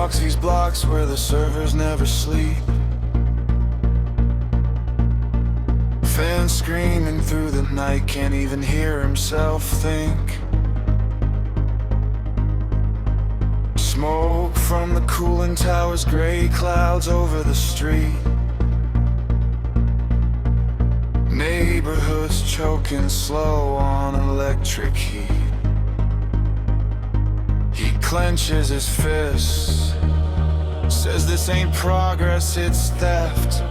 walks these blocks where the servers never sleep. Fans screaming through the night, can't even hear himself think. Smoke from the cooling towers, gray clouds over the street. Neighborhoods choking slow on electric heat. He clenches his fists, says this ain't progress, it's theft.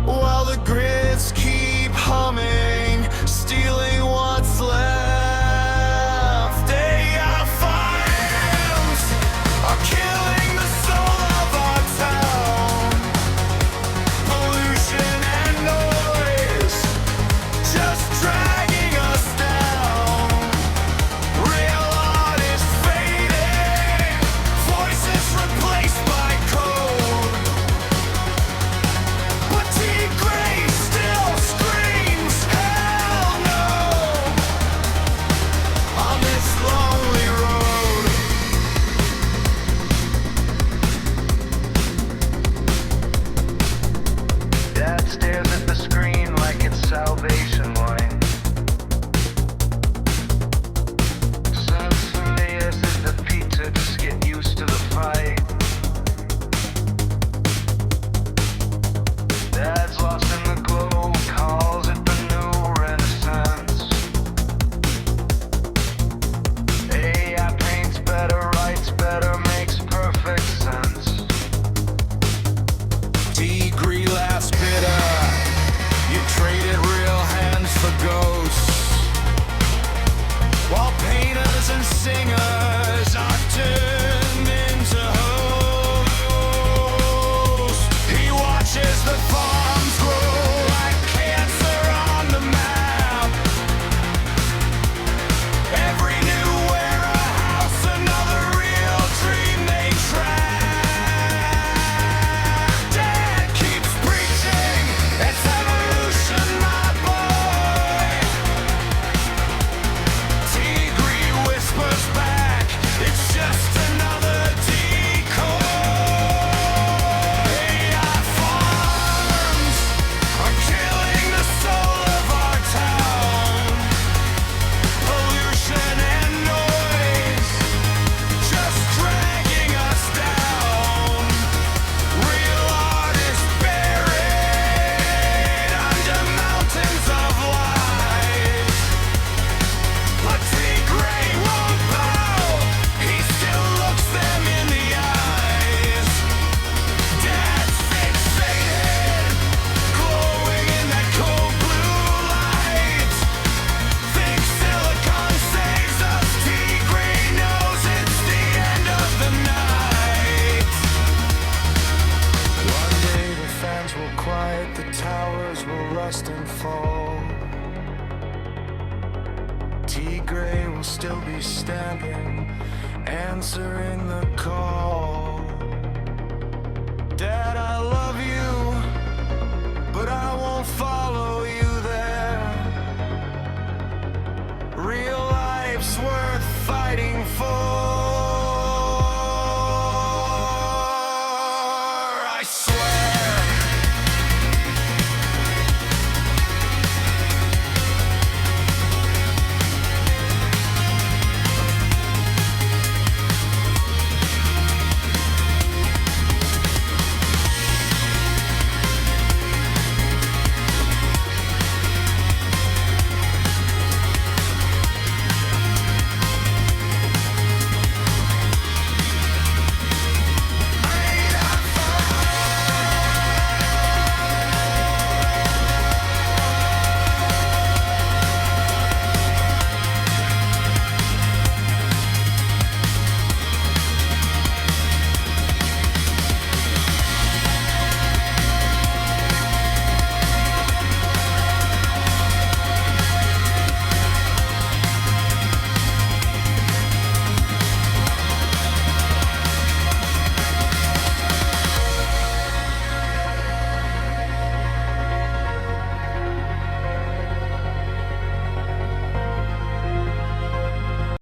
While the grids keep humming, stealing what's left. AI fires are killing the soul of our town. Pollution and noise just dragging us down. Real art is fading, voices replaced by code. But T-Gray still screams, hell no, on this lonely road. Dad stares at the screen like it's Salvation Line. Son surveys the pizza, just get used to the fight. Dad's lost in the glow, calls it the new renaissance. AI paints better, writes better, makes perfect sense. Degree last bitter, you traded real hands for ghosts. While painters and singers are turned into hosts. He watches the farms grow like cancer on the map. Every new warehouse, another real dream they track. Dad keeps preaching, it's evolution, my boy. Tigri whispers back, it's just another decoy. AI farms are killing the soul of our town. Pollution and noise just dragging us down. Real art is buried under mountains of lies. But T-Gray won't bow, he still looks them in the eyes. Dad's fixated, glowing in that cold blue light. Thinks silicon saves us, T-Gray knows it's the end of the night. One day the fans will quiet, the towers will rust and fall. T-Gray will still be standing, answering the call. Dad, I love you, but I won't follow you there. Real life's